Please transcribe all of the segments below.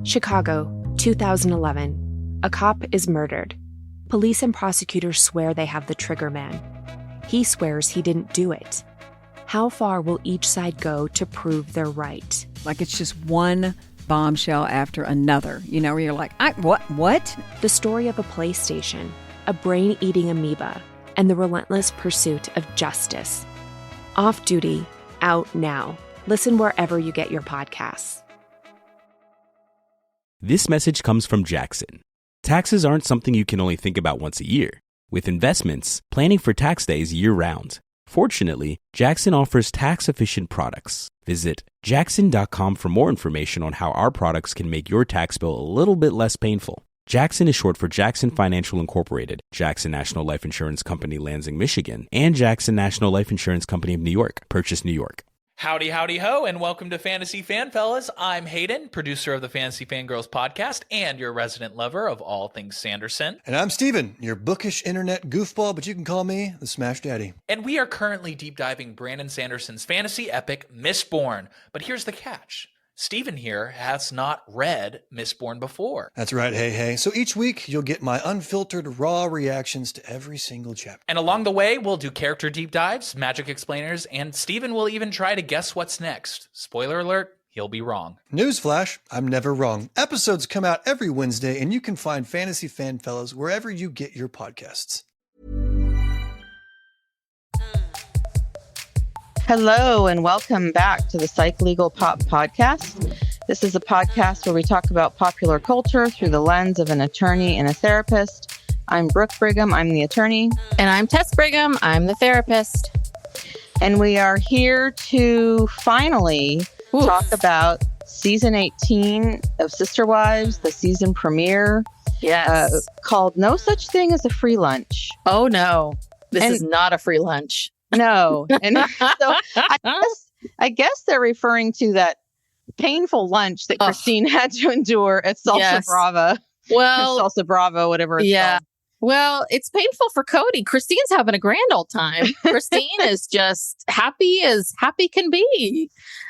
Chicago, 2011. A cop is murdered. Police and prosecutors swear they have the trigger man. He swears he didn't do it. How far will each side go to prove they're right? Like it's just one bombshell after another, where you're like, what? The story of a PlayStation, a brain-eating amoeba, and the relentless pursuit of justice. Off Duty, out now. Listen wherever you get your podcasts. This message comes from Jackson. Taxes aren't something you can only think about once a year. With investments, planning for tax day is year-round. Fortunately, Jackson offers tax-efficient products. Visit jackson.com for more information on how our products can make your tax bill a little bit less painful. Jackson is short for Jackson Financial Incorporated, Jackson National Life Insurance Company, Lansing, Michigan, and Jackson National Life Insurance Company of New York, Purchase, New York. Howdy, howdy, ho, and welcome to Fantasy Fan Fellas. I'm Hayden, producer of the Fantasy Fangirls podcast and your resident lover of all things Sanderson. And I'm Steven, your bookish internet goofball, but you can call me the Smash Daddy. And we are currently deep diving Brandon Sanderson's fantasy epic, Mistborn. But here's the catch. Steven here has not read Mistborn before. That's right, hey. So each week, you'll get my unfiltered, raw reactions to every single chapter. And along the way, we'll do character deep dives, magic explainers, and Steven will even try to guess what's next. Spoiler alert, he'll be wrong. Newsflash, I'm never wrong. Episodes come out every Wednesday, and you can find Fantasy Fan Fellas wherever you get your podcasts. Hello and welcome back to the Psych Legal Pop Podcast. This is a podcast where we talk about popular culture through the lens of an attorney and a therapist. I'm Brooke Brigham, I'm the attorney. And I'm Tess Brigham, I'm the therapist. And we are here to finally talk about season 18 of Sister Wives, the season premiere. Yes. Called No Such Thing as a Free Lunch. Oh no, this is not a free lunch. No. And so I guess they're referring to that painful lunch that Christine had to endure at Salsa Brava. Well, Salsa Bravo, whatever it's called. Well, it's painful for Kody. Christine's having a grand old time. Christine is just happy as happy can be.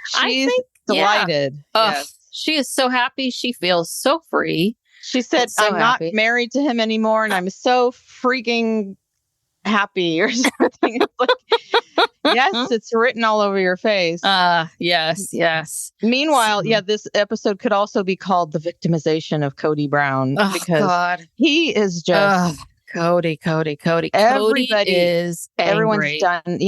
She's delighted. Yes. She is so happy. She feels so free. She said, I'm not married to him anymore, and I'm so freaking happy or something. It's like, yes, it's written all over your face. Yes. Meanwhile, this episode could also be called The Victimization of Kody Brown, because he is just Kody. Everybody is angry.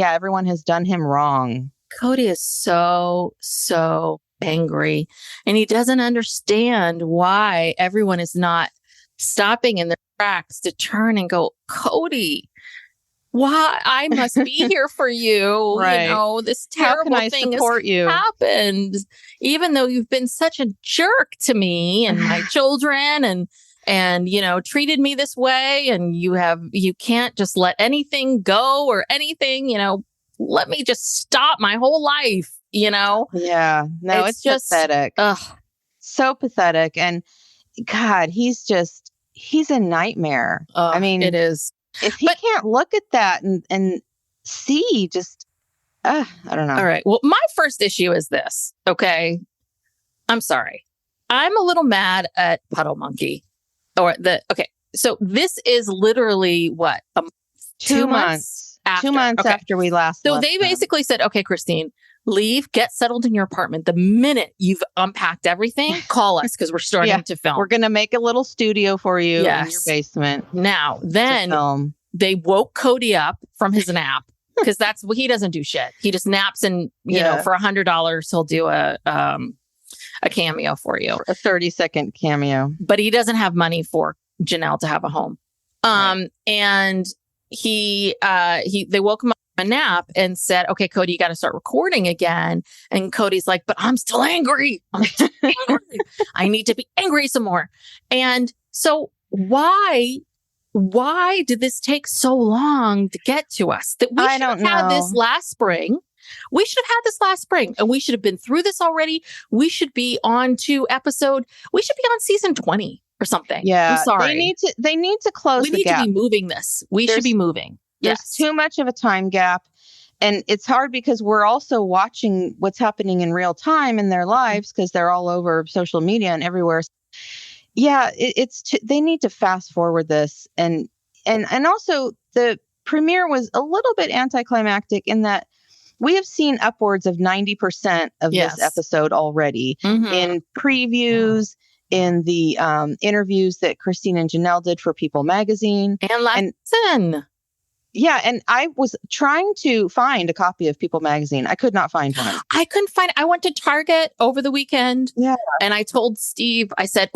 Everyone has done him wrong. Kody is so angry, and he doesn't understand why everyone is not stopping in their tracks to turn and go, Kody, why I must be here for you. Right. This terrible thing has happened, even though you've been such a jerk to me and my children and treated me this way, and you can't just let anything go or anything, let me just stop my whole life, Yeah. No, it's just pathetic. So pathetic. And God, he's a nightmare. I mean, it is. If he can't look at that and see, I don't know. All right. Well, my first issue is this. Okay. I'm sorry. I'm a little mad at Puddle Monkey. So this is literally what? 2 months. After. 2 months after we last So left they basically said, okay, Christine, leave, get settled in your apartment. The minute you've unpacked everything, call us because we're starting to film. We're going to make a little studio for you in your basement. Now, then they woke Kody up from his nap, because that's what he doesn't do shit. He just naps, and for $100 he'll do a cameo for you, a 30-second cameo. But he doesn't have money for Janelle to have a home. And they woke him up from a nap and said, okay, Kody, you got to start recording again. And Cody's like, but I'm still angry. I need to be angry some more. And so why did this take so long to get to us? That we should have had this last spring. We should have had this last spring, and we should have been through this already. We should be on we should be on season 20 or something. Yeah. I'm sorry. They need to close the gap. We need to be moving this. We should be moving. There's too much of a time gap. And it's hard because we're also watching what's happening in real time in their lives, because they're all over social media and everywhere. Yeah, they need to fast forward this, and also the premiere was a little bit anticlimactic in that we have seen upwards of 90% of Yes. this episode already in previews, in the interviews that Christine and Janelle did for People Magazine. And lesson. Yeah, and I was trying to find a copy of People Magazine. I could not find one. I couldn't find. I went to Target over the weekend. Yeah, and I told Steve, I said,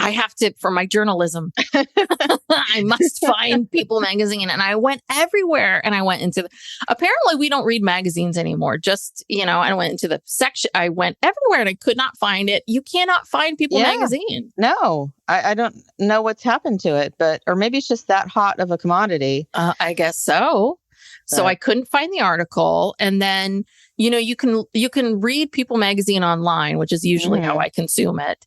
I have to, for my journalism, I must find People Magazine. And I went everywhere. And I went into apparently we don't read magazines anymore. Just, I went into the section. I went everywhere and I could not find it. You cannot find People Magazine. No, I don't know what's happened to it, or maybe it's just that hot of a commodity. I guess so. So I couldn't find the article. And then, you can read People Magazine online, which is usually how I consume it.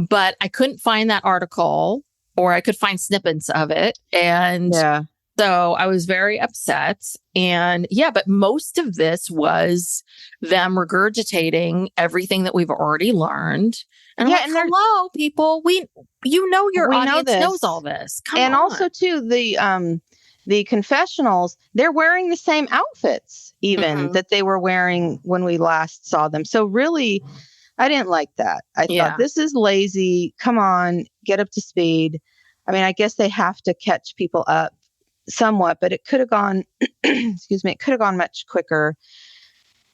But I couldn't find that article, or I could find snippets of it. And so I was very upset. And but most of this was them regurgitating everything that we've already learned. And I'm like, hello, people. Your audience knows all this. Come on. Also, too, the confessionals, they're wearing the same outfits even that they were wearing when we last saw them. So really, I didn't like that. I thought, this is lazy. Come on, get up to speed. I mean, I guess they have to catch people up somewhat, but it could have gone, excuse me, it could have gone much quicker.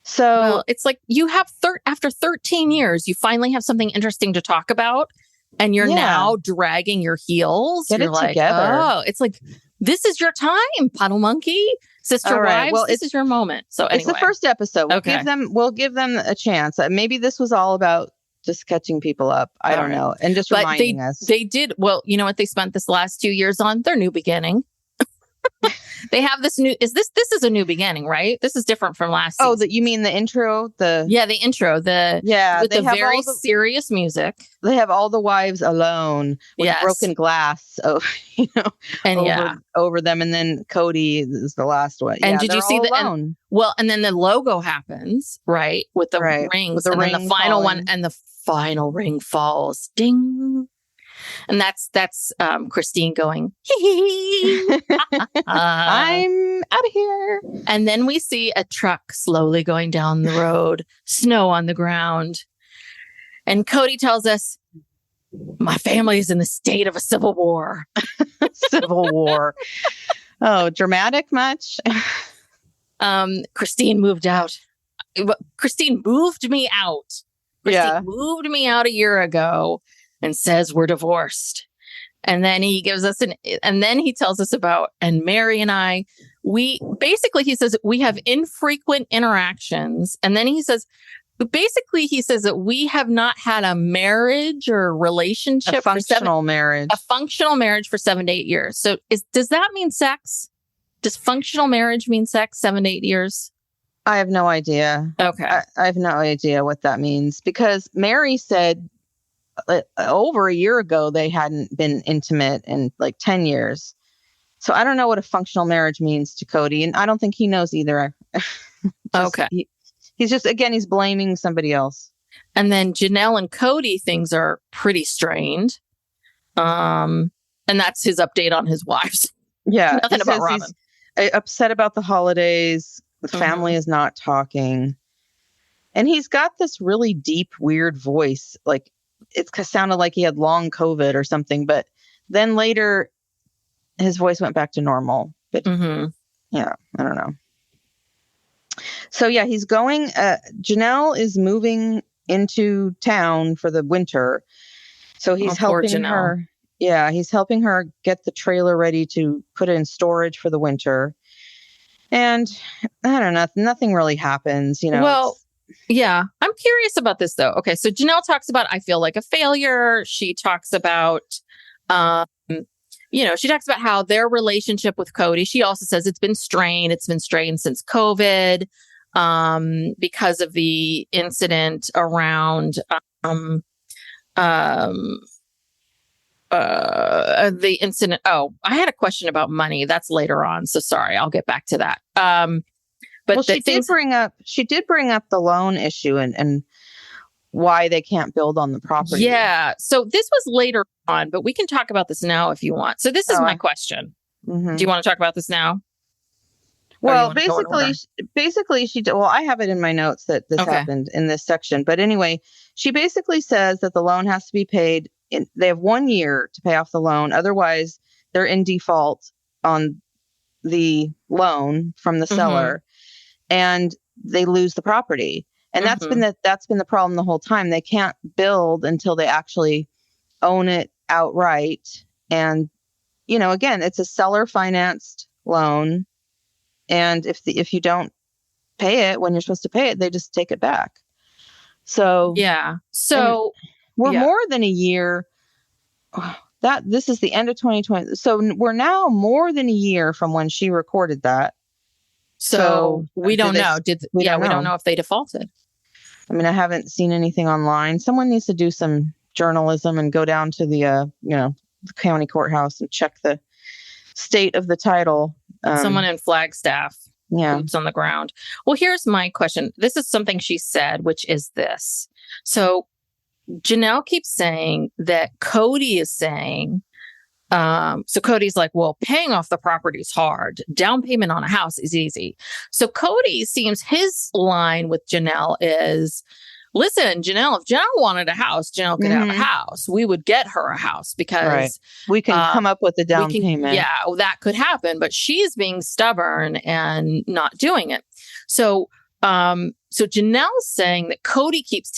So it's like you have after 13 years, you finally have something interesting to talk about, and you're now dragging your heels. Get you're it together. Oh, it's like, this is your time, Puddle Monkey, Sister Wives. Well, this is your moment. So anyway, it's the first episode. We'll give them a chance. Maybe this was all about just catching people up. I don't know, and just reminding us. They did well. You know what they spent this last 2 years on? Their new beginning. They have this new. This is a new beginning, right? This is different from last season. Oh, you mean the intro? The intro. With the very serious music. They have all the wives alone with broken glass. Over them, and then Kody is the last one. And did you see alone? And then the logo happens, right, with the rings, and then the final one, and the final ring falls. Ding. And that's Christine going, I'm out of here. And then we see a truck slowly going down the road, snow on the ground. And Kody tells us, my family is in the state of a civil war. Civil war. Oh, dramatic much? Christine moved out. Christine moved me out. Christine moved me out a year ago. And says we're divorced. And then he gives us and then he tells us about, and Meri and I, he says we have infrequent interactions. And then he says that we have not had a marriage or relationship, a functional marriage for 7 to 8 years. So does that mean sex? Does functional marriage mean sex 7 to 8 years? I have no idea. Okay. I have no idea what that means, because Meri said over a year ago they hadn't been intimate in like 10 years. So I don't know what a functional marriage means to Kody, and I don't think he knows either. Okay. He's just, again, he's blaming somebody else. And then Janelle and Kody, things are pretty strained. And that's his update on his wives. Yeah. Nothing about Robyn. He's upset about the holidays. The family is not talking. And he's got this really deep, weird voice. Like, it sounded like he had long COVID or something, but then later his voice went back to normal. But I don't know. So he's going, Janelle is moving into town for the winter. So he's helping her. Yeah, he's helping her get the trailer ready to put it in storage for the winter. And I don't know, nothing really happens, Yeah, I'm curious about this, though. Okay, so Janelle talks about, I feel like a failure. She talks about, she talks about how their relationship with Kody, she also says it's been strained. It's been strained since COVID because of the incident around the incident. Oh, I had a question about money. That's later on. So sorry, I'll get back to that. But she did bring up the loan issue, and why they can't build on the property. Yeah. So this was later on, but we can talk about this now if you want. So this is my question. Mm-hmm. Do you want to talk about this now? Well, basically she did. Well, I have it in my notes that this happened in this section. But anyway, she basically says that the loan has to be paid. They have 1 year to pay off the loan. Otherwise, they're in default on the loan from the seller, and they lose the property. And that's been the problem the whole time. They can't build until they actually own it outright. And again, it's a seller financed loan. And if you don't pay it when you're supposed to pay it, they just take it back. So we're more than a year. This is the end of 2020. So we're now more than a year from when she recorded that. So we don't know. We don't know if they defaulted. I mean, I haven't seen anything online. Someone needs to do some journalism and go down to the the county courthouse and check the state of the title. Someone in Flagstaff. Yeah. Boots on the ground. Well, here's my question. This is something she said, which is this. So Janelle keeps saying that Kody is saying, so Cody's like, well, paying off the property is hard. Down payment on a house is easy. So Kody seems his line with Janelle is, listen, Janelle, if Janelle wanted a house, Janelle could have a house. We would get her a house because we can come up with a down payment. Yeah, that could happen. But she's being stubborn and not doing it. So Janelle's saying that Kody keeps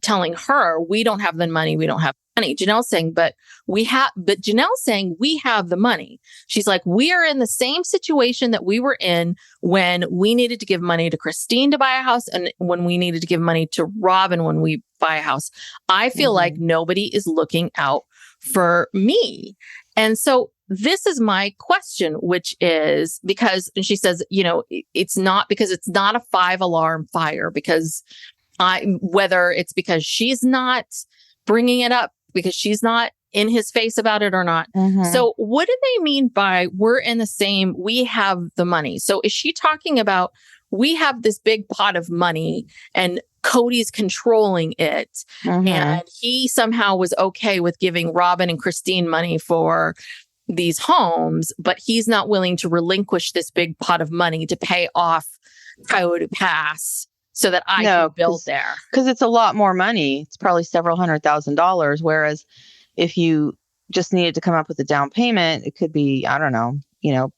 telling her, we don't have the money. We don't have money. Janelle's saying, but Janelle's saying we have the money. She's like, we are in the same situation that we were in when we needed to give money to Christine to buy a house and when we needed to give money to Robyn when we buy a house. I feel like nobody is looking out for me. And so this is my question, which is because, and she says, it's not because it's not a 5-alarm fire because whether it's because she's not bringing it up because she's not in his face about it or not. So what do they mean by we're in the same, we have the money? So is she talking about we have this big pot of money and Kody's controlling it and he somehow was okay with giving Robyn and Christine money for these homes, but he's not willing to relinquish this big pot of money to pay off Coyote Pass so that I can build there. Because it's a lot more money. It's probably several $100,000. Whereas if you just needed to come up with a down payment, it could be, I don't know,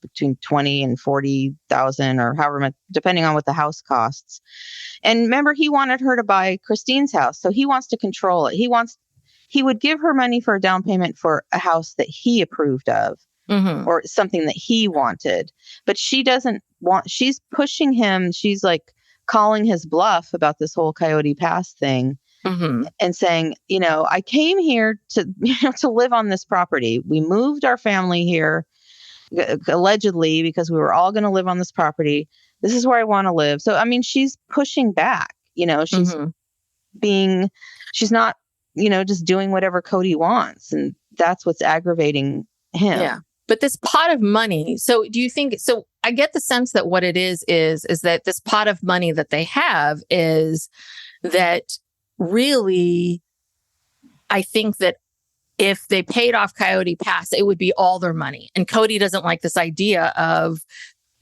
between 20 and 40,000 or however much, depending on what the house costs. And remember, he wanted her to buy Christine's house. So he wants to control it. He would give her money for a down payment for a house that he approved of or something that he wanted. But she doesn't want, she's pushing him. She's like, calling his bluff about this whole Coyote Pass thing and saying, I came here to live on this property. We moved our family here allegedly because we were all going to live on this property. This is where I want to live. So, I mean, she's pushing back, she's she's not, just doing whatever Kody wants. And that's what's aggravating him. Yeah. But this pot of money, so do you think, so I get the sense that what it is that this pot of money that they have is that really, I think that if they paid off Coyote Pass, it would be all their money. And Kody doesn't like this idea of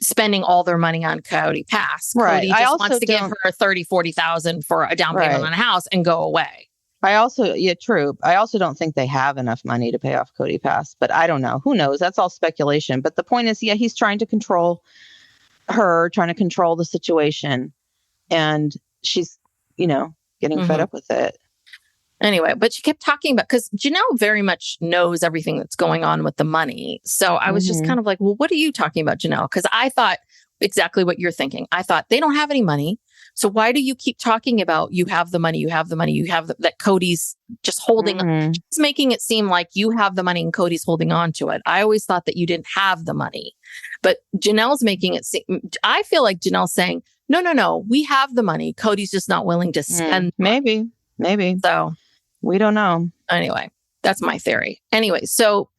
spending all their money on Coyote Pass. Right. Kody just wants to give her 30, 40,000 for a down payment on a house and go away. True. I also don't think they have enough money to pay off Coyote Pass, but I don't know. Who knows? That's all speculation. But the point is, he's trying to control her, trying to control the situation. And she's, getting fed up with it. Anyway, but she kept talking about, because Janelle very much knows everything that's going on with the money. So I was just kind of like, well, what are you talking about, Janelle? Because I thought exactly what you're thinking. I thought they don't have any money. So why do you keep talking about you have the money, that Kody's just holding, she's making it seem like you have the money and Kody's holding on to it. I always thought that you didn't have the money, but Janelle's making it seem, I feel like Janelle's saying, no, we have the money. Kody's just not willing to spend. Maybe. So we don't know. Anyway, that's my theory. Anyway,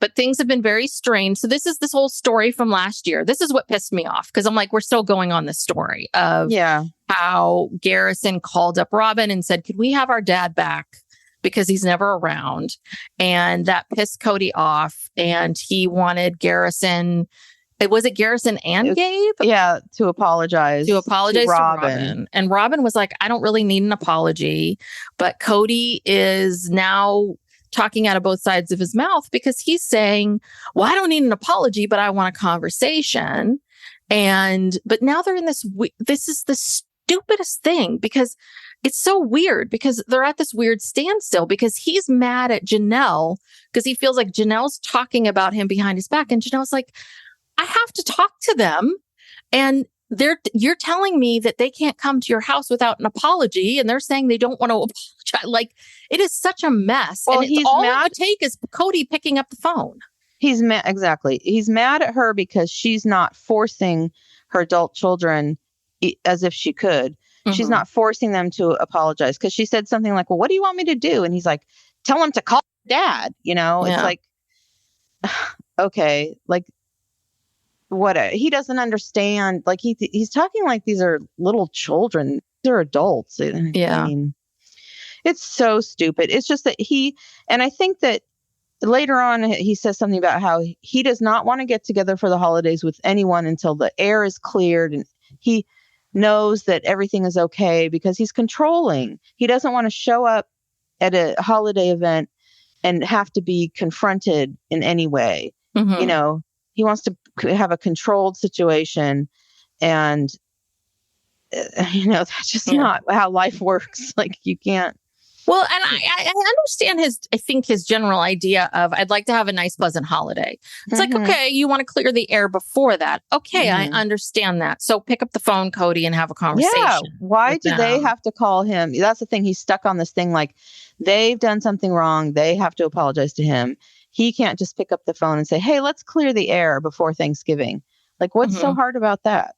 but things have been very strange. So this is this whole story from last year. This is what pissed me off because I'm like, we're still going on this story of how Garrison called up Robyn and said, could we have our dad back? Because he's never around. And that pissed Kody off. And he wanted Garrison. Was it Garrison and Gabe? Yeah, to apologize. To Robyn. And Robyn was like, I don't really need an apology. But Kody is now talking out of both sides of his mouth because he's saying, well, I don't need an apology, but I want a conversation. But now they're in this is the stupidest thing because it's so weird because they're at this weird standstill because he's mad at Janelle because he feels like Janelle's talking about him behind his back. And Janelle's like, I have to talk to them. And you're telling me that they can't come to your house without an apology. And they're saying they don't want to apologize. Like, it is such a mess. Well, and he's all mad. it would take is Kody picking up the phone. He's mad. Exactly. He's mad at her because she's not forcing her adult children as if she could. Mm-hmm. She's not forcing them to apologize because she said something like, well, what do you want me to do? And he's like, tell him to call dad. You know, It's like, okay, like, what? He doesn't understand. Like, he's talking like these are little children. They're adults. Yeah. I mean, it's so stupid. It's just that and I think that later on, he says something about how he does not want to get together for the holidays with anyone until the air is cleared and he knows that everything is okay because he's controlling. He doesn't want to show up at a holiday event and have to be confronted in any way. Mm-hmm. You know, he wants to have a controlled situation and, that's just not how life works. Like, you can't. Well, and I understand his general idea of I'd like to have a nice, pleasant holiday. It's like, okay, you want to clear the air before that. Okay, I understand that. So pick up the phone, Kody, and have a conversation. Yeah. Why do they have to call him? That's the thing. He's stuck on this thing like they've done something wrong. They have to apologize to him. He can't just pick up the phone and say, hey, let's clear the air before Thanksgiving. Like, what's so hard about that?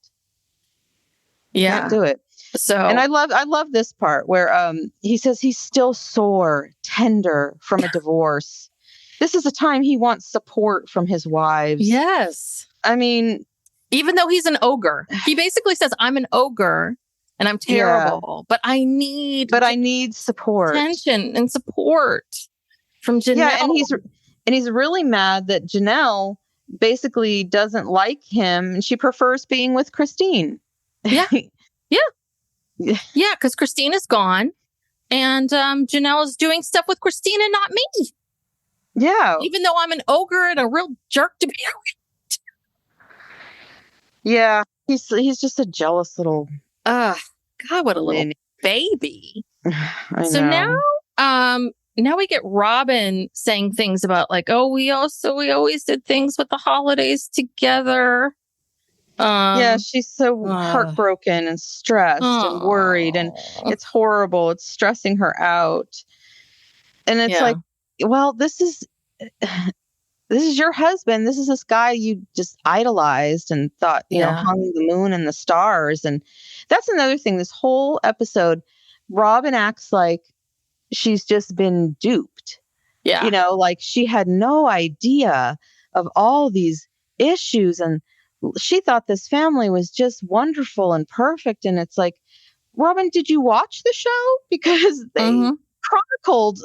Yeah. Can't do it. So, and I love this part where he says he's still sore, tender from a divorce. This is a time he wants support from his wives. Yes. I mean, even though he's an ogre, he basically says, I'm an ogre and I'm terrible, but I need support, attention and support from Janelle. Yeah. And he's really mad that Janelle basically doesn't like him and she prefers being with Christine. Yeah. Yeah, because Christine is gone and Janelle is doing stuff with Christine and not me. Yeah. Even though I'm an ogre and a real jerk to be around. Yeah. He's just a jealous little... God, what a little baby. So now we get Robyn saying things about like, oh, we always did things with the holidays together. Yeah, she's so heartbroken and stressed and worried, and it's horrible. It's stressing her out. And it's like, well, this is your husband. This is this guy you just idolized and thought, you know, hung the moon and the stars. And that's another thing. This whole episode, Robyn acts like she's just been duped. Yeah. You know, like she had no idea of all these issues, and she thought this family was just wonderful and perfect. And it's like, Robyn, did you watch the show? Because they chronicled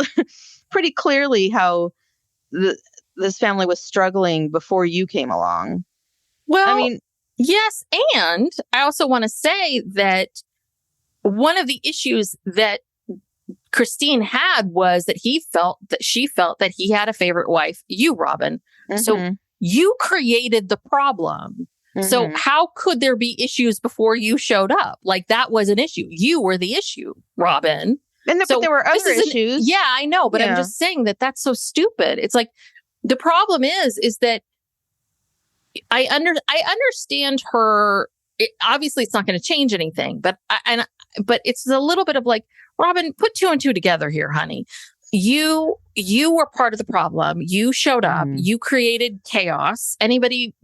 pretty clearly how this family was struggling before you came along. Well, I mean, yes. And I also want to say that one of the issues that Christine had was that she felt that he had a favorite wife, you, Robyn. So you created the problem. So how could there be issues before you showed up? Like, that was an issue. You were the issue, Robyn. And but there were other issues. Yeah, I know. But I'm just saying that that's so stupid. It's like, the problem is that I understand her. Obviously, it's not going to change anything. But it's a little bit of like, Robyn, put 2 and 2 together here, honey. You were part of the problem. You showed up. You created chaos. Anybody,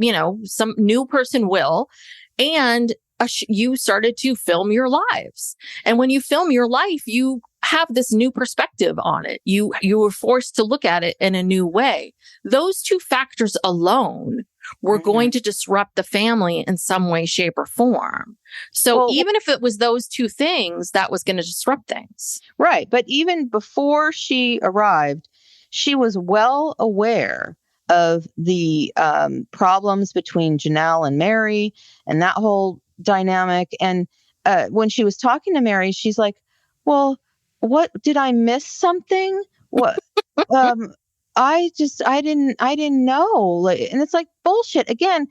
some new person will. And you started to film your lives. And when you film your life, you have this new perspective on it. You were forced to look at it in a new way. Those 2 factors alone were going to disrupt the family in some way, shape, or form. So even if it was those two things, that was going to disrupt things. Right. But even before she arrived, she was well aware of the problems between Janelle and Meri and that whole dynamic. And when she was talking to Meri, she's like, well, what did I miss something? What? I didn't know. And it's like bullshit. Again,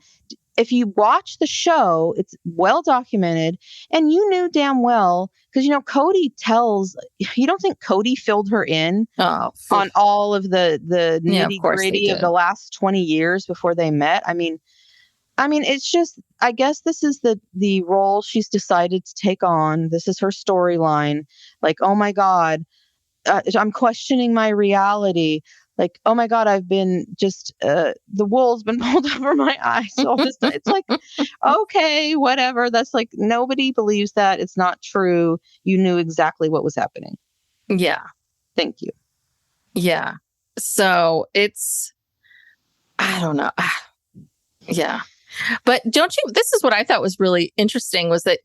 if you watch the show, it's well documented, and you knew damn well, because Kody tells, you don't think Kody filled her in on all of the nitty gritty of the last 20 years before they met? I mean, it's just, I guess this is the role she's decided to take on. This is her storyline. Like, oh my God, I'm questioning my reality. Like, oh my God, I've been just, the wool's been pulled over my eyes all this time. It's like, okay, whatever. That's like, nobody believes that. It's not true. You knew exactly what was happening. Yeah. Thank you. Yeah. So it's, I don't know. Yeah. But this is what I thought was really interesting was that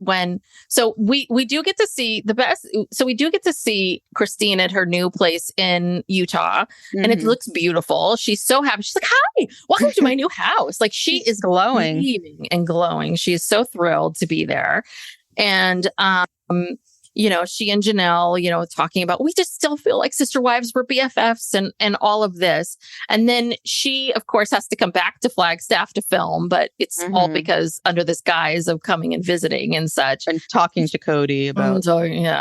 we do get to see the best. So we do get to see Christine at her new place in Utah, and it looks beautiful. She's so happy. She's like, hi, welcome to my new house. Like she is glowing and glowing. She is so thrilled to be there. And, she and Janelle, talking about, we just still feel like sister wives were BFFs and all of this. And then she, of course, has to come back to Flagstaff to film, but it's all because under this guise of coming and visiting and such. And talking to Kody about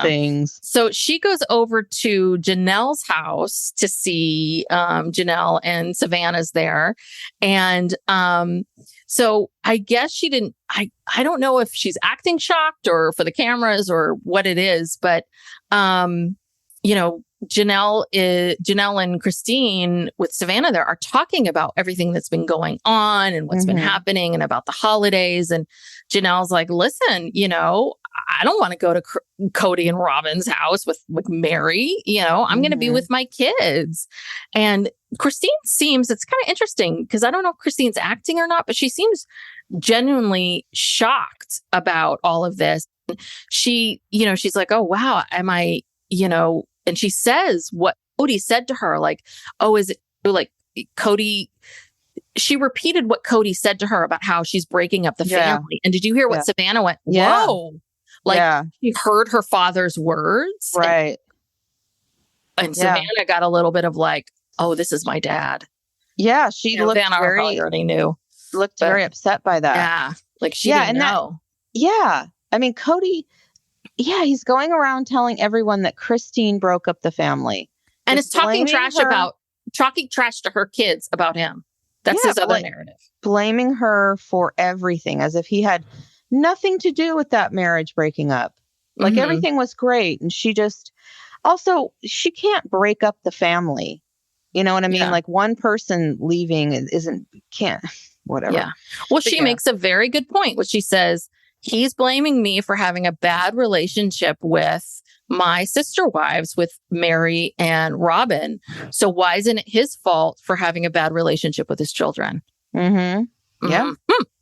things. So she goes over to Janelle's house to see Janelle, and Savannah's there. And so I guess she didn't, I don't know if she's acting shocked or for the cameras or what it is, but, Janelle and Christine with Savannah there are talking about everything that's been going on and what's been happening and about the holidays. And Janelle's like, listen, I don't want to go to Kody and Robyn's house with Meri. I'm going to be with my kids. And Christine seems, it's kind of interesting because I don't know if Christine's acting or not, but she seems genuinely shocked about all of this. She, she's like, oh, wow, am I, and she says what Kody said to her, like, oh, is it like Kody? She repeated what Kody said to her about how she's breaking up the family. And did you hear what Savannah went? Whoa. Like she heard her father's words. Right. And Savannah got a little bit of like, oh, this is my dad. Yeah. She looked already knew. Looked very upset by that. Yeah. Like she didn't know. I mean, Kody, he's going around telling everyone that Christine broke up the family. And is talking trash to her kids about him. That's his other narrative. Blaming her for everything as if he had nothing to do with that marriage breaking up. Like everything was great. And she can't break up the family. You know what I mean? Like one person leaving can't, whatever. Yeah. Well, she makes a very good point, which she says, he's blaming me for having a bad relationship with my sister wives, with Meri and Robyn. So why isn't it his fault for having a bad relationship with his children? Yeah.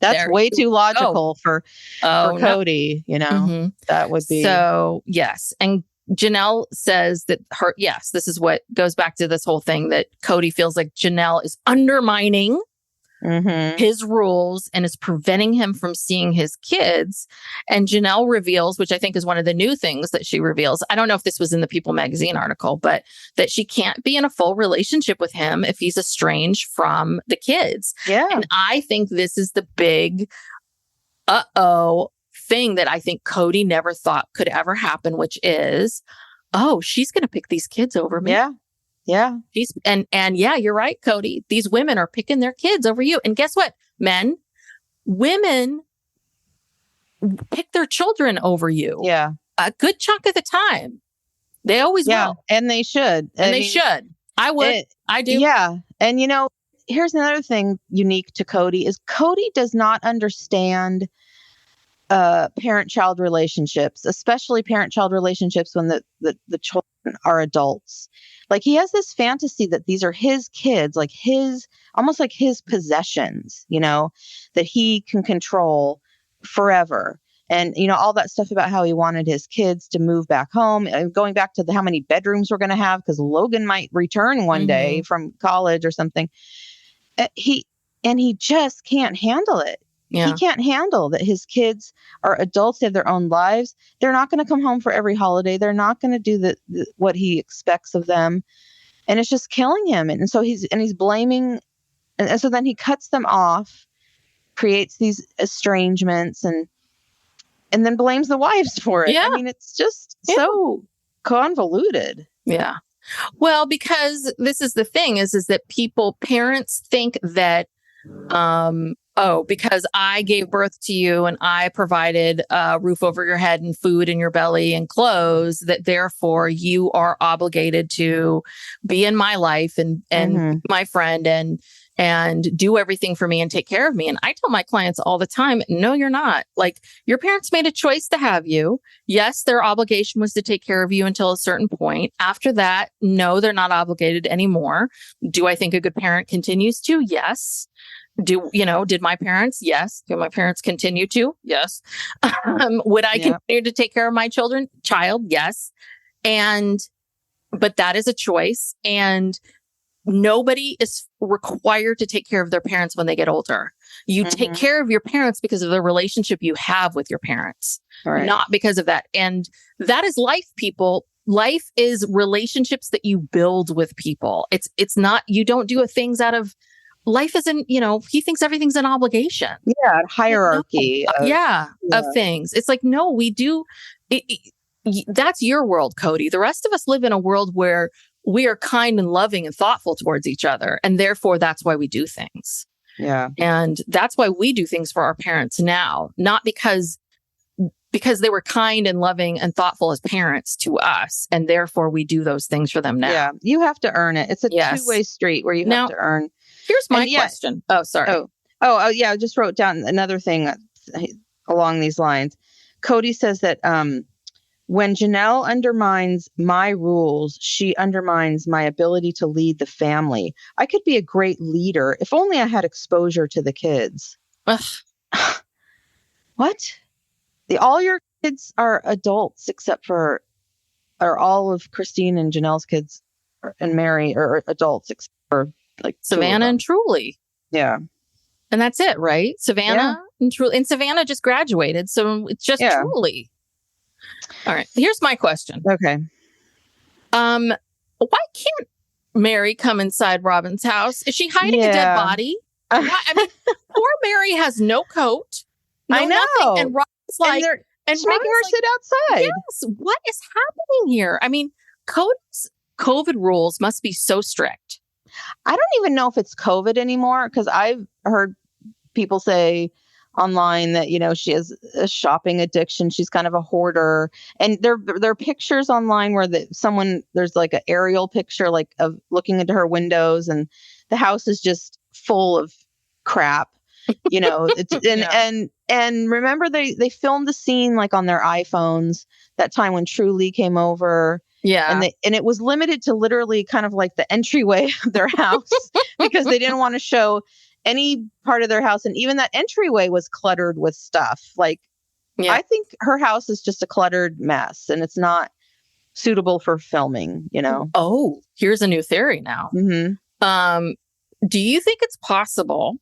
That's way too logical for Kody, that would be. So, yes. And Janelle says that this is what goes back to this whole thing that Kody feels like Janelle is undermining his rules and is preventing him from seeing his kids. And Janelle reveals, which I think is one of the new things that she reveals. I don't know if this was in the People magazine article, but that she can't be in a full relationship with him if he's estranged from the kids. Yeah. And I think this is the big thing that I think Kody never thought could ever happen, which is, she's going to pick these kids over me. Yeah. Yeah. You're right, Kody. These women are picking their kids over you. And guess what, men? Women pick their children over you. Yeah. A good chunk of the time. They always will. And they should. They should. I would. I do. Yeah. And here's another thing unique to Kody is Kody does not understand parent-child relationships, especially parent-child relationships when the children are adults. Like he has this fantasy that these are his kids, like his, almost like his possessions, that he can control forever. And, all that stuff about how he wanted his kids to move back home, going back to how many bedrooms we're going to have, because Logan might return one day from college or something. He just can't handle it. Yeah. He can't handle that his kids are adults. They have their own lives. They're not going to come home for every holiday. They're not going to do what he expects of them. And it's just killing him. And so he's blaming. And so then he cuts them off, creates these estrangements, and then blames the wives for it. Yeah. I mean, it's just so convoluted. Yeah. Well, because this is the thing is that parents think that, because I gave birth to you and I provided a roof over your head and food in your belly and clothes, that therefore you are obligated to be in my life and my friend and do everything for me and take care of me. And I tell my clients all the time, no, you're not. Like, your parents made a choice to have you. Yes, their obligation was to take care of you until a certain point. After that, no, they're not obligated anymore. Do I think a good parent continues to? Yes. Did my parents? Yes. Do my parents continue to? Yes. Would I continue to take care of my child? Yes. But that is a choice. And nobody is required to take care of their parents when they get older. You take care of your parents because of the relationship you have with your parents, not because of that. And that is life, people. Life is relationships that you build with people. It's not, you don't do things out of, life isn't, he thinks everything's an obligation. Yeah. Hierarchy. Of things. It's like, no, we do. That's your world, Kody. The rest of us live in a world where we are kind and loving and thoughtful towards each other. And therefore, that's why we do things. Yeah. And that's why we do things for our parents now, not because they were kind and loving and thoughtful as parents to us. And therefore, we do those things for them now. Yeah. You have to earn it. It's a two-way street where you have to earn. Here's my question. Oh, sorry. Oh, yeah. I just wrote down another thing along these lines. Kody says that when Janelle undermines my rules, she undermines my ability to lead the family. I could be a great leader if only I had exposure to the kids. What? All your kids are adults except for, or all of Christine and Janelle's kids and Meri are adults except for like Savannah and Truly. Yeah. And that's it, right? Savannah and Truly. And Savannah just graduated. So it's just Truly. All right. Here's my question. Okay. Why can't Meri come inside Robyn's house? Is she hiding a dead body? I mean, poor Meri has no coat. I know. Nothing, and Robyn's like, and she's making her sit outside. Yes. What is happening here? I mean, Cody's COVID rules must be so strict. I don't even know if it's COVID anymore, because I've heard people say online that, she has a shopping addiction. She's kind of a hoarder. And there are pictures online where there's like an aerial picture, like of looking into her windows, and the house is just full of crap. And remember they filmed the scene like on their iPhones that time when Truly came over. Yeah. And it was limited to literally kind of like the entryway of their house because they didn't want to show any part of their house. And even that entryway was cluttered with stuff. Like, I think her house is just a cluttered mess and it's not suitable for filming, Oh, here's a new theory now. Mm-hmm. Do you think it's possible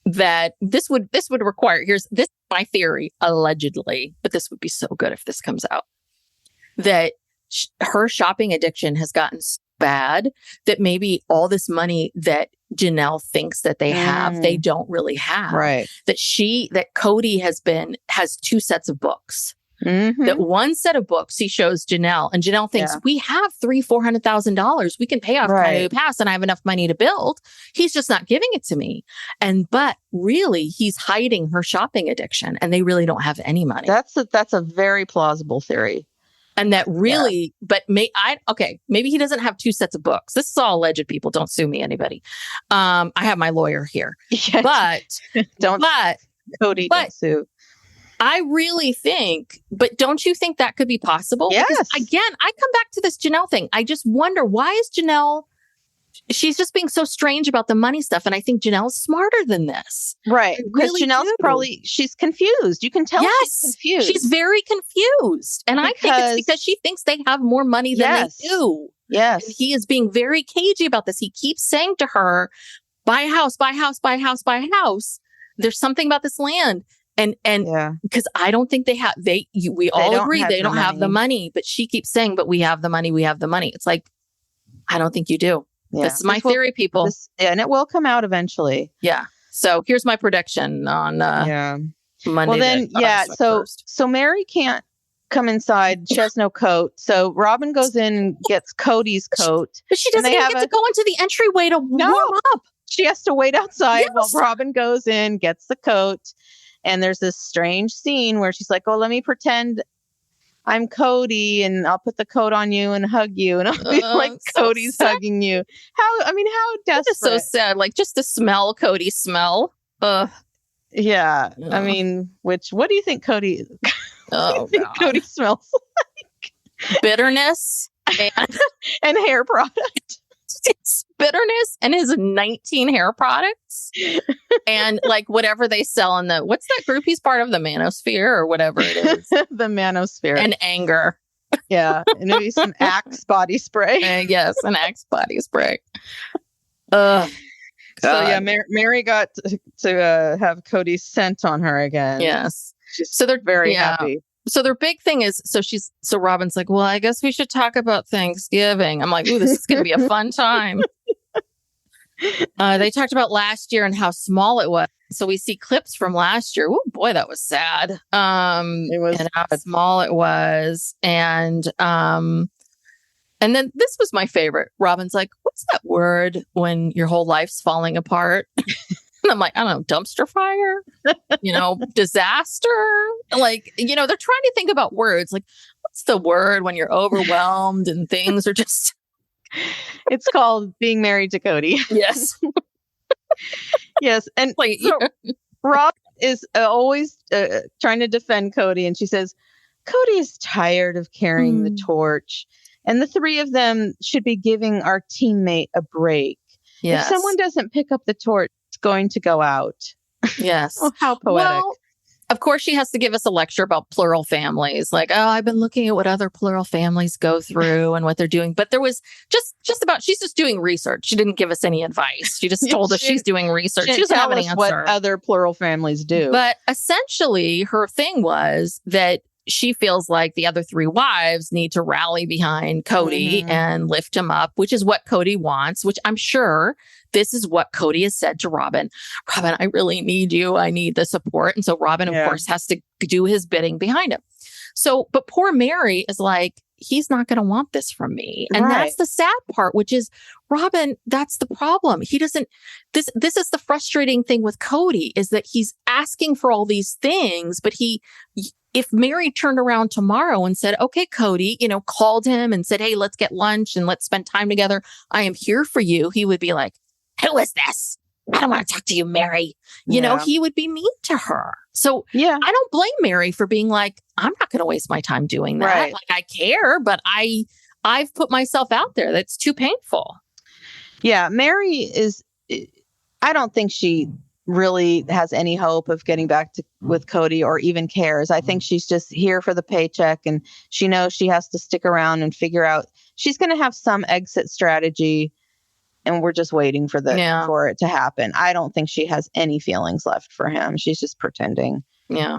that this would require, this is my theory, allegedly, but this would be so good if this comes out, that her shopping addiction has gotten so bad that maybe all this money that Janelle thinks that they have, they don't really have. Right. That Kody has two sets of books. Mm-hmm. That one set of books he shows Janelle, and Janelle thinks, we have $400,000. We can pay off Kanye Pass, and I have enough money to build. He's just not giving it to me. But really, he's hiding her shopping addiction, and they really don't have any money. That's a very plausible theory. And that really, but maybe he doesn't have two sets of books. This is all alleged, people. Don't sue me, anybody. I have my lawyer here, but Kody, don't sue. I really think, but don't you think that could be possible? Yes. Because again, I come back to this Janelle thing. I just wonder, why is Janelle, she's just being so strange about the money stuff. And I think Janelle's smarter than this. Right. I Because really Janelle's do. she's confused. You can tell she's confused. She's very confused. And I think it's because she thinks they have more money than they do. Yes. And he is being very cagey about this. He keeps saying to her, buy a house, buy a house, buy a house, buy a house. There's something about this land. And because I don't think we all agree they don't have the money, but she keeps saying, but we have the money, we have the money. It's like, I don't think you do. Yeah. This is my theory, people. And it will come out eventually. Yeah. So here's my prediction on Monday. Well, then, so Meri can't come inside. She has no coat. So Robyn goes in and gets Kody's coat. But she doesn't even get to go into the entryway to warm up. She has to wait outside while Robyn goes in, gets the coat. And there's this strange scene where she's like, oh, let me pretend I'm Kody and I'll put the coat on you and hug you. And I'll be like, Kody's hugging you. How desperate. It's so sad. Like, just to smell Kody smell. Yeah. I mean, what do you think Kody, Kody smells like? Bitterness and hair product. It's bitterness and his 19 hair products and like whatever they sell in what's that group he's part of, the manosphere or whatever it is. The manosphere. And anger. Yeah. And maybe some Axe body spray. Yes, an Axe body spray. So yeah, Meri got to have Kody's scent on her again. Yes. So they're very happy. So their big thing is, so Robyn's like, well, I guess we should talk about Thanksgiving. I'm like, ooh, this is going to be a fun time. They talked about last year and how small it was. So we see clips from last year. Oh boy, that was sad. It was, and how small it was. And then this was my favorite. Robyn's like, what's that word when your whole life's falling apart? And I'm like, I don't know, dumpster fire, disaster. Like, they're trying to think about words. Like, what's the word when you're overwhelmed and things are just. It's called being married to Kody. Yes. Yes. And Rob is always trying to defend Kody. And she says, Kody is tired of carrying the torch. And the three of them should be giving our teammate a break. Yes. If someone doesn't pick up the torch, it's going to go out. Yes. Oh, how poetic. Well, of course, she has to give us a lecture about plural families. Like, oh, I've been looking at what other plural families go through and what they're doing. But there was she's just doing research. She didn't give us any advice. She just told us she's doing research. She doesn't have an answer. What other plural families do. But essentially, her thing was that she feels like the other three wives need to rally behind Kody and lift him up, which is what Kody wants, which I'm sure this is what Kody has said to Robyn. Robyn, I really need you. I need the support. And so Robyn, of course, has to do his bidding behind him. So, but poor Meri is like, he's not going to want this from me. And that's the sad part, which is, Robyn, that's the problem. He doesn't, this is the frustrating thing with Kody, is that he's asking for all these things, but if Meri turned around tomorrow and said, okay, Kody, called him and said, hey, let's get lunch and let's spend time together. I am here for you. He would be like, who is this? I don't want to talk to you, Meri. He would be mean to her. So I don't blame Meri for being like, I'm not going to waste my time doing that. Right. Like, I care, but I've put myself out there. That's too painful. Yeah. Meri I don't think she really has any hope of getting back with Kody or even cares. I think she's just here for the paycheck, and she knows she has to stick around and figure out she's going to have some exit strategy, and we're just waiting for for it to happen. I don't think she has any feelings left for him. She's just pretending. Yeah.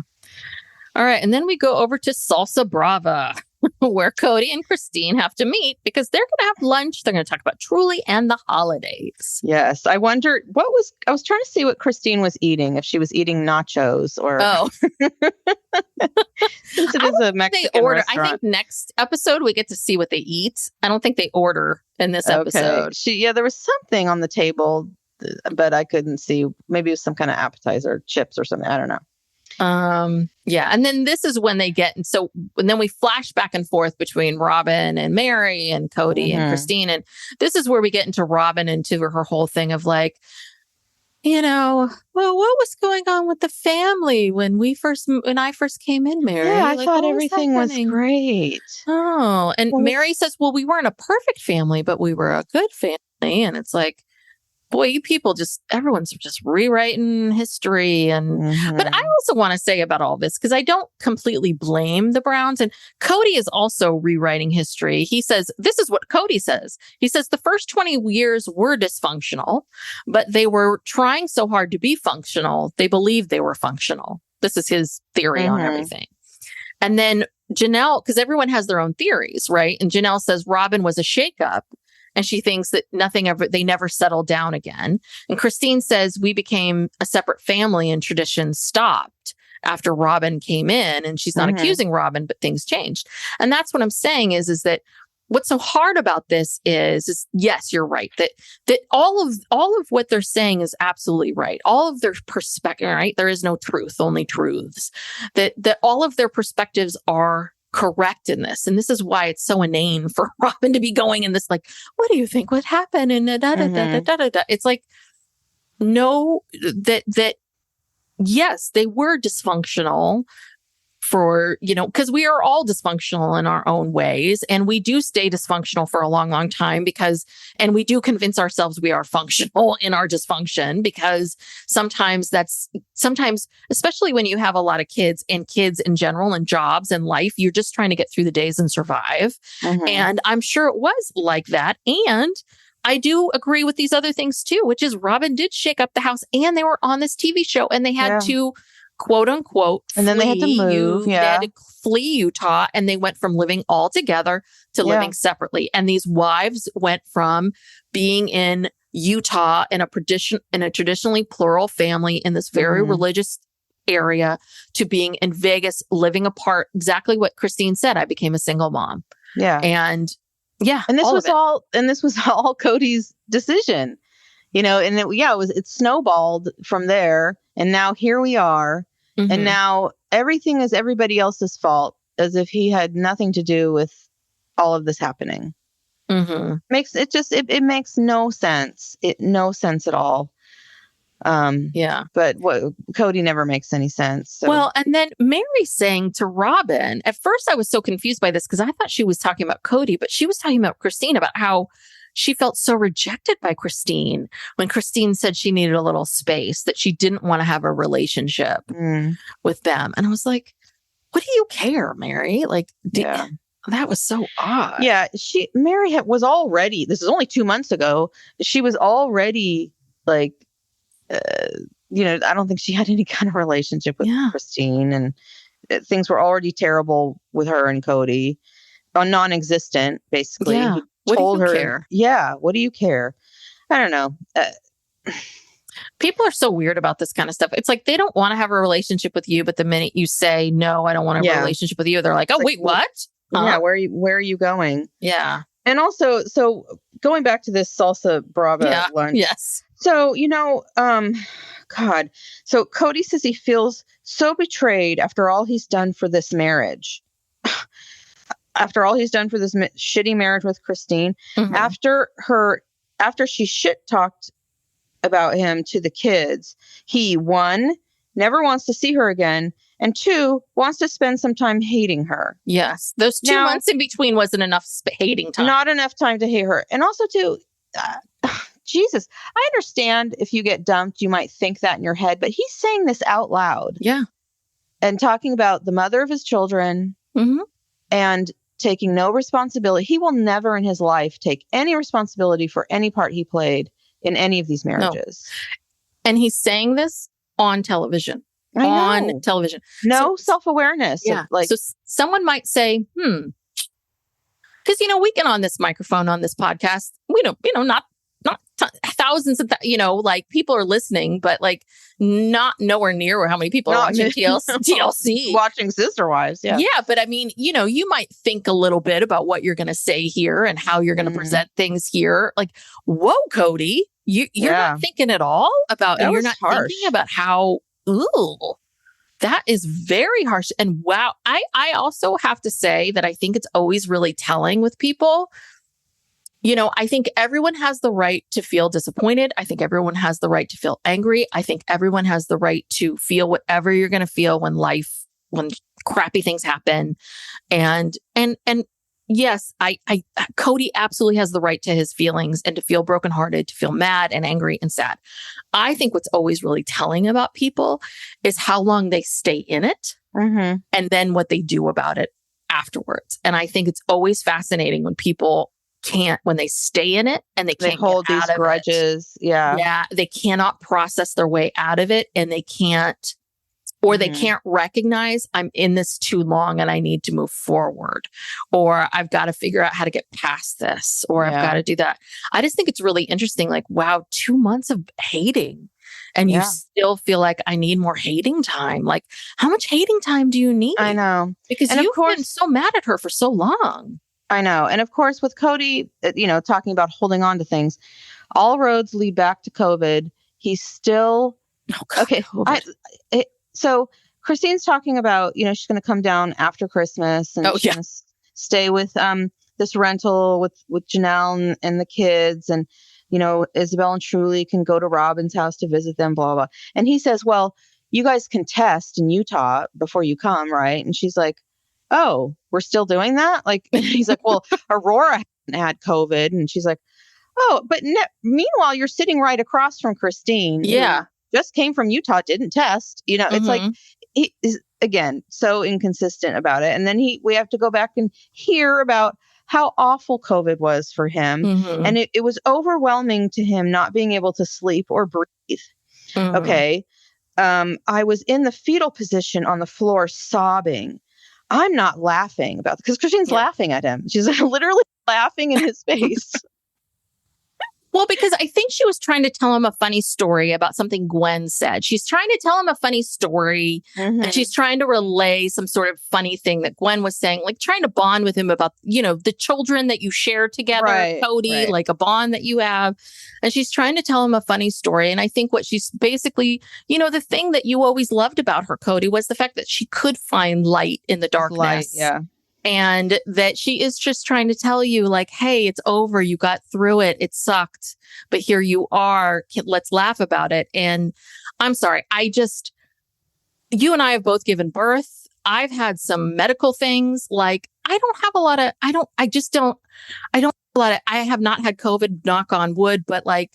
All right. And then we go over to Salsa Brava, where Kody and Christine have to meet because they're going to have lunch. They're going to talk about Truly and the holidays. Yes. I wonder I was trying to see what Christine was eating, if she was eating nachos or. Oh. Since it is a Mexican restaurant. I think next episode we get to see what they eat. I don't think they order in this episode. There was something on the table, but I couldn't see. Maybe it was some kind of appetizer, chips or something. I don't know. And then this is when they get, and then we flash back and forth between Robyn and Meri and Kody and Christine. And this is where we get into Robyn, into her whole thing of like, well, what was going on with the family when I first came in, Meri? Yeah, I Like, thought what everything was happening? great. Oh, and Well, Meri says, well, we weren't a perfect family, but we were a good family. And it's like, boy, you people everyone's just rewriting history. But I also want to say about all this, because I don't completely blame the Browns. And Kody is also rewriting history. He says, this is what Kody says. He says the first 20 years were dysfunctional, but they were trying so hard to be functional. They believed they were functional. This is his theory on everything. And then Janelle, because everyone has their own theories, right? And Janelle says Robyn was a shakeup. And she thinks that they never settled down again. And Christine says we became a separate family and tradition stopped after Robyn came in. And she's not accusing Robyn, but things changed. And that's what I'm saying is that what's so hard about this is yes, you're right. That all of what they're saying is absolutely right. All of their perspective, right? There is no truth, only truths. That all of their perspectives are correct in this. And this is why it's so inane for Robyn to be going in this, like, what do you think would happen? And it's like, no, that yes, they were dysfunctional for, because we are all dysfunctional in our own ways. And we do stay dysfunctional for a long, long time and we do convince ourselves we are functional in our dysfunction, because sometimes, especially when you have a lot of kids and kids in general and jobs and life, you're just trying to get through the days and survive. And I'm sure it was like that. And I do agree with these other things too, which is Robyn did shake up the house and they were on this TV show and they had to quote unquote, and then they had to move. They had to flee Utah, and they went from living all together to living separately. And these wives went from being in Utah in a traditionally plural family in this very religious area to being in Vegas, living apart. Exactly what Christine said. I became a single mom. Yeah, and this was all Kody's decision. And it snowballed from there. And now here we are. And now everything is everybody else's fault, as if he had nothing to do with all of this happening. It makes no sense. No sense at all. But Kody never makes any sense. So. Well, and then Meri saying to Robyn, at first I was so confused by this because I thought she was talking about Kody, but she was talking about Christine, about how she felt so rejected by Christine when Christine said she needed a little space, that she didn't want to have a relationship with them. And I was like, what do you care, Meri? Like, that was so odd. Yeah, Meri was already, this is only 2 months ago, she was already like, I don't think she had any kind of relationship with Christine, and things were already terrible with her and Kody, non-existent, basically. Yeah. What do you care? Yeah. What do you care? I don't know. People are so weird about this kind of stuff. It's like they don't want to have a relationship with you, but the minute you say, no, I don't want to have a relationship with you, they're like, oh, wait, what? Yeah. Where are you going? Yeah. And also, so going back to this salsa brava lunch. Yes. So, God. So Kody says he feels so betrayed after all he's done for this marriage. After all he's done for this shitty marriage with Christine, after she shit talked about him to the kids, he, 1, never wants to see her again, and 2, wants to spend some time hating her. Yes. Those 2 months in between wasn't enough hating time. Not enough time to hate her. And also too, Jesus, I understand if you get dumped, you might think that in your head, but he's saying this out loud. Yeah. And talking about the mother of his children and taking no responsibility. He will never in his life take any responsibility for any part he played in any of these marriages. No. And he's saying this on television. On television. No self-awareness. Yeah. So someone might say, because, we get on this microphone, on this podcast, we don't, not thousands of, like people are listening, but like not nowhere near how many people are watching TLC. Watching Sister Wives. Yeah. Yeah. But I mean, you might think a little bit about what you're going to say here and how you're going to present things here. Like, whoa, Kody, you're not thinking at all about, and you're not thinking about how, that is very harsh. And wow, I also have to say that I think it's always really telling with people I think everyone has the right to feel disappointed. I think everyone has the right to feel angry. I think everyone has the right to feel whatever you're going to feel when crappy things happen. And yes, Kody absolutely has the right to his feelings and to feel brokenhearted, to feel mad and angry and sad. I think what's always really telling about people is how long they stay in it and then what they do about it afterwards. And I think it's always fascinating when people when they stay in it and they can't hold get these out of grudges. it. Yeah. Yeah. They cannot process their way out of it, and they can't, or they can't recognize I'm in this too long and I need to move forward, or I've got to figure out how to get past this, or I've got to do that. I just think it's really interesting. Like, wow, 2 months of hating and you still feel like I need more hating time. Like, how much hating time do you need? I know. Because you've been so mad at her for so long. I know. And of course, with Kody, talking about holding on to things, all roads lead back to COVID. He's still okay. So Christine's talking about, she's going to come down after Christmas and she's going to stay with this rental with Janelle and the kids, and Isabel and Truly can go to Robyn's house to visit them. Blah blah. And he says, "Well, you guys can test in Utah before you come, right?" And she's like, "Oh, we're still doing that?" Like, he's like, "Well, Aurora hadn't had COVID," and she's like, "Oh, but meanwhile, you're sitting right across from Christine. Yeah, just came from Utah, didn't test. It's like he is again so inconsistent about it. And then we have to go back and hear about how awful COVID was for him, and it was overwhelming to him not being able to sleep or breathe. Okay, I was in the fetal position on the floor sobbing. I'm not laughing about it because Christine's laughing at him. She's literally laughing in his face. Well, because I think she was trying to tell him a funny story about something Gwen said. She's trying to tell him a funny story and she's trying to relay some sort of funny thing that Gwen was saying, like trying to bond with him about, the children that you share together, Kody, like a bond that you have. And she's trying to tell him a funny story. And I think what she's basically, the thing that you always loved about her, Kody, was the fact that she could find light in the darkness. And that she is just trying to tell you, like, hey, it's over. You got through it. It sucked. But here you are. Let's laugh about it. And I'm sorry. You and I have both given birth. I've had some medical things. Like, I have not had COVID, knock on wood, but like,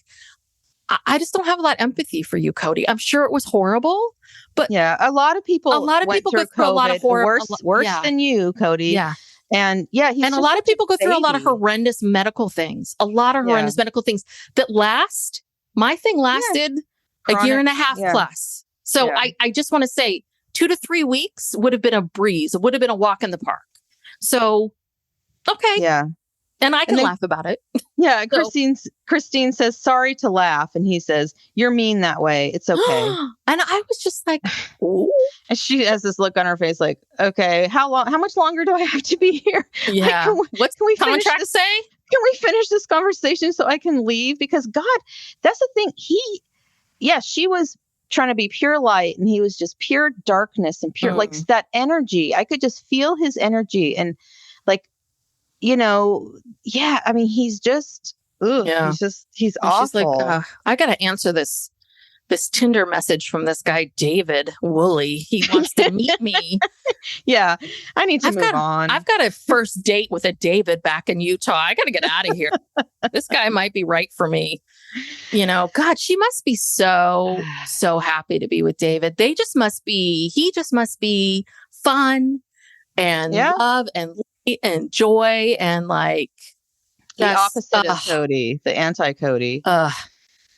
I just don't have a lot of empathy for you, Kody. I'm sure it was horrible, but a lot of people go through a lot of worse than you, Kody. Yeah. And a lot of people go through a lot of horrendous medical things, medical things that last. My thing lasted a year and a half plus. So I just want to say 2 to 3 weeks would have been a breeze. It would have been a walk in the park. So, okay. Yeah. And I can laugh about it. Yeah. Christine says, "Sorry to laugh." And he says, "You're mean that way. It's okay." And I was just like, ooh. And she has this look on her face like, okay, how much longer do I have to be here? Yeah. Like, What's can we contract say? Can we finish this conversation so I can leave? Because God, that's the thing. She was trying to be pure light and he was just pure darkness and pure, like that energy. I could just feel his energy and like, I mean, he's just, he's awful. She's like, I got to answer this Tinder message from this guy, David Woolley. He wants to meet me. Yeah. I need to move on. I've got a first date with a David back in Utah. I got to get out of here. This guy might be right for me. God, she must be so happy to be with David. He just must be fun and love and light and joy and like the opposite of Kody, the anti-Kody.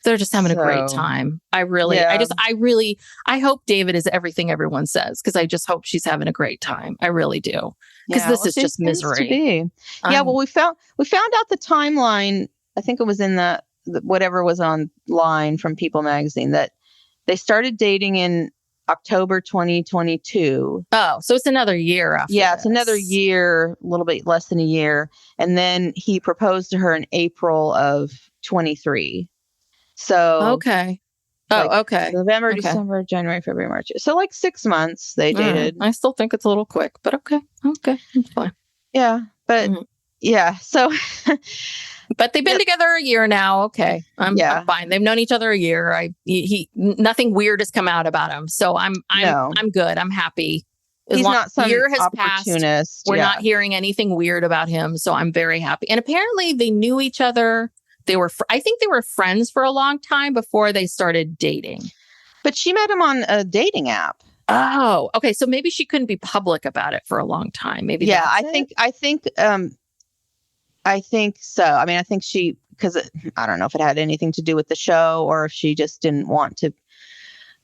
They're just having a great time. I hope David is everything everyone says, because I just hope she's having a great time. I really do. Because this is just misery. Well, we found out the timeline. I think it was in the whatever was online from People magazine that they started dating in October 2022. Oh, so it's another year after. Yeah, it's another year, a little bit less than a year. And then he proposed to her in April of 23. So okay. Okay. November, December, January, February, March. So like 6 months they dated. I still think it's a little quick, but okay. It's fine. Yeah. But yeah. So But they've been together a year now. Okay. I'm fine. They've known each other a year. Nothing weird has come out about him. So I'm good. I'm happy. He's not some year has opportunist. Passed, we're not hearing anything weird about him. So I'm very happy. And apparently they knew each other. I think they were friends for a long time before they started dating. But she met him on a dating app. Oh, okay. So maybe she couldn't be public about it for a long time. Maybe. Yeah, I think so. I mean, I think because I don't know if it had anything to do with the show or if she just didn't want to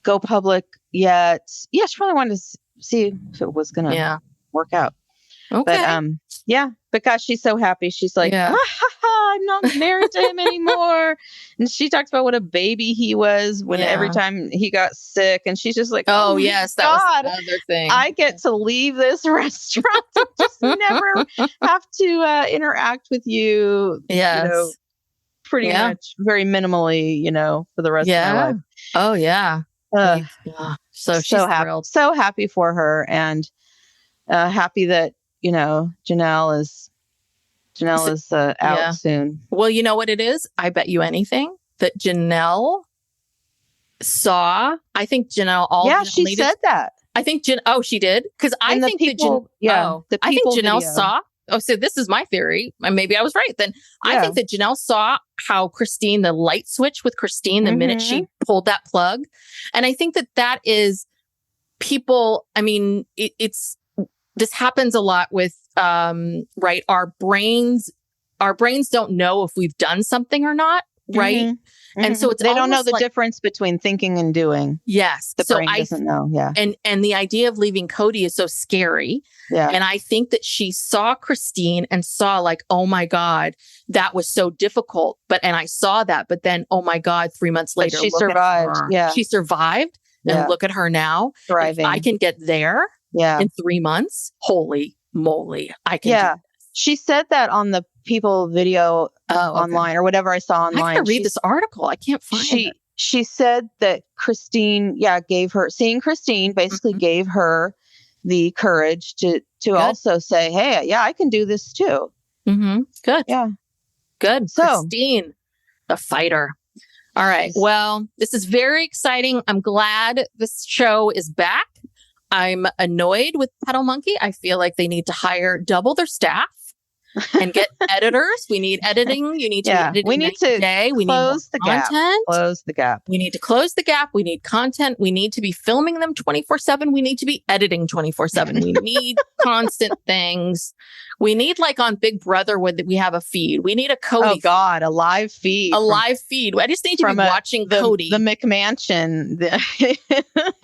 go public yet. Yeah, she probably wanted to see if it was going to work out. Okay. But gosh, she's so happy. She's like, I'm not married to him anymore. And she talks about what a baby he was when every time he got sick. And she's just like, oh yes, that was another thing. I get to leave this restaurant and just never have to interact with you. Yes. You know, pretty much very minimally, for the rest of my life. Oh yeah. So she's thrilled. So happy for her and happy that, Janelle is out soon. Well, you know what it is? I bet you anything that Janelle saw. I think Janelle. She said that. I think she did because I think I think Janelle saw. Oh, so this is my theory. And maybe I was right. Then I think that Janelle saw how Christine, the light switch with Christine, the minute she pulled that plug, and I think that is people. I mean, this happens a lot with, right. Our brains don't know if we've done something or not. Right. Mm-hmm. And so they don't know the difference between thinking and doing. Yes. The brain doesn't know. Yeah. And the idea of leaving Kody is so scary. Yeah. And I think that she saw Christine and saw like, oh my God, that was so difficult. And I saw that, but then, oh my God, 3 months later, she survived. Yeah. She survived. And look at her now. Thriving. If I can get there. In 3 months, holy moly, I can do this. She said that on the People video online or whatever I saw online. I gotta read this article. I can't find it. She said that Christine, seeing Christine basically gave her the courage to also say, hey, I can do this too. Mm-hmm. Good. Yeah. Good. So, Christine, the fighter. All right. Well, this is very exciting. I'm glad this show is back. I'm annoyed with Pedal Monkey. I feel like they need to hire double their staff and get editors. We need editing. You need to edit. We need to close the gap. Close the gap. We need to close the gap. We need content. We need to be filming them 24/7. We need to be editing 24/7. We need constant things. We need like on Big Brother where we have a feed. We need a Kody. Oh God, a live feed. A live feed. I just need to be watching Kody. The McMansion.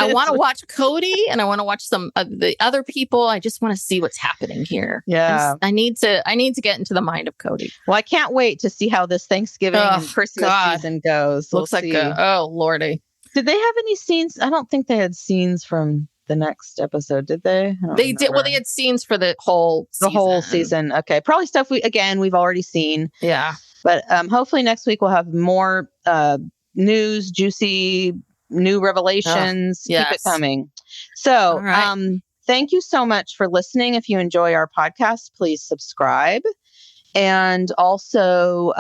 I want to watch Kody and I want to watch some of the other people. I just want to see what's happening here. Yeah. I need to get into the mind of Kody. Well, I can't wait to see how this Thanksgiving and Christmas season goes. Looks like Lordy. Did they have any scenes? I don't think they had scenes from the next episode, did they? They did. Well, they had scenes for the whole season. Okay. Probably stuff we've already seen. Yeah. But hopefully next week we'll have more news, juicy new revelations. Keep it coming. So, thank you so much for listening. If you enjoy our podcast, please subscribe and also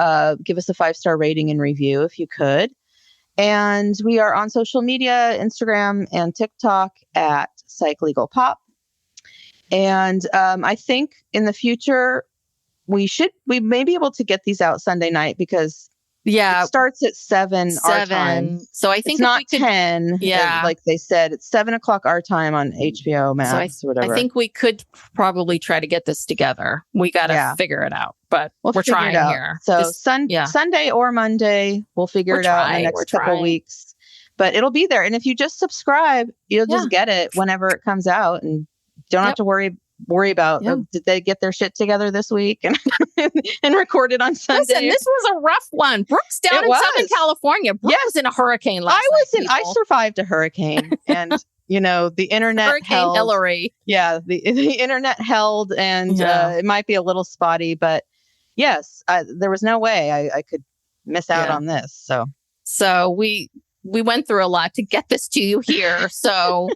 give us a 5-star rating and review if you could. And we are on social media, Instagram and TikTok at Psych Legal Pop. And I think in the future, we may be able to get these out Sunday night because it starts at 7 our time. So I think it's not 10. Yeah. Like they said, it's 7 o'clock our time on HBO Max or whatever. I think we could probably try to get this together. We got to figure it out, but we're trying here. So Sunday or Monday, we'll figure it out in the next couple weeks, but it'll be there. And if you just subscribe, you'll just get it whenever it comes out and don't have to worry about did they get their shit together this week and record it on Sunday. Listen, this was a rough one. Brooke's down in Southern California. Brooke was in a hurricane last night. I survived a hurricane and the internet Hurricane Hillary. Yeah, the internet held and it might be a little spotty, but yes, there was no way I could miss out on this. So we went through a lot to get this to you here. So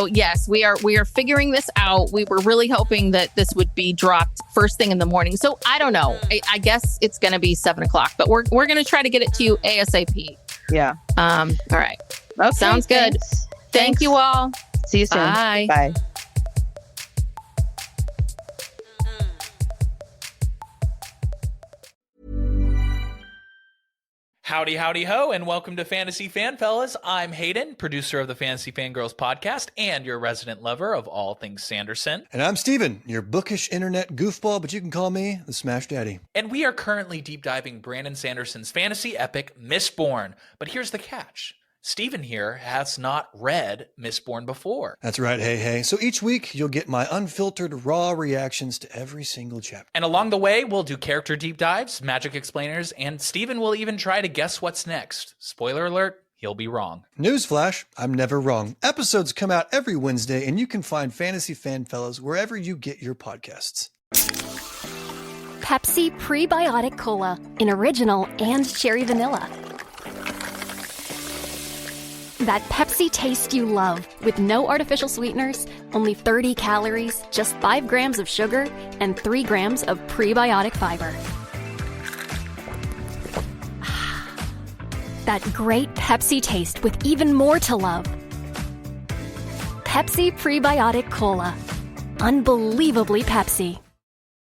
yes, we are figuring this out. We were really hoping that this would be dropped first thing in the morning. So I don't know. I guess it's going to be 7:00, but we're going to try to get it to you ASAP. Yeah. All right. Okay, Sounds good. Thanks. Thank you all. See you soon. Bye. Bye. Howdy, howdy, ho, and welcome to Fantasy Fan Fellas. I'm Hayden, producer of the Fantasy Fangirls podcast and your resident lover of all things Sanderson. And I'm Steven, your bookish internet goofball, but you can call me the Smash Daddy. And we are currently deep diving Brandon Sanderson's fantasy epic, Mistborn. But here's the catch. Steven here has not read Mistborn before. That's right, hey. So each week, you'll get my unfiltered, raw reactions to every single chapter. And along the way, we'll do character deep dives, magic explainers, and Steven will even try to guess what's next. Spoiler alert, he'll be wrong. Newsflash, I'm never wrong. Episodes come out every Wednesday, and you can find Fantasy Fan Fellas wherever you get your podcasts. Pepsi Prebiotic Cola in original and cherry vanilla. That Pepsi taste you love, with no artificial sweeteners, only 30 calories, just 5 grams of sugar, and 3 grams of prebiotic fiber. That great Pepsi taste with even more to love. Pepsi Prebiotic Cola. Unbelievably Pepsi.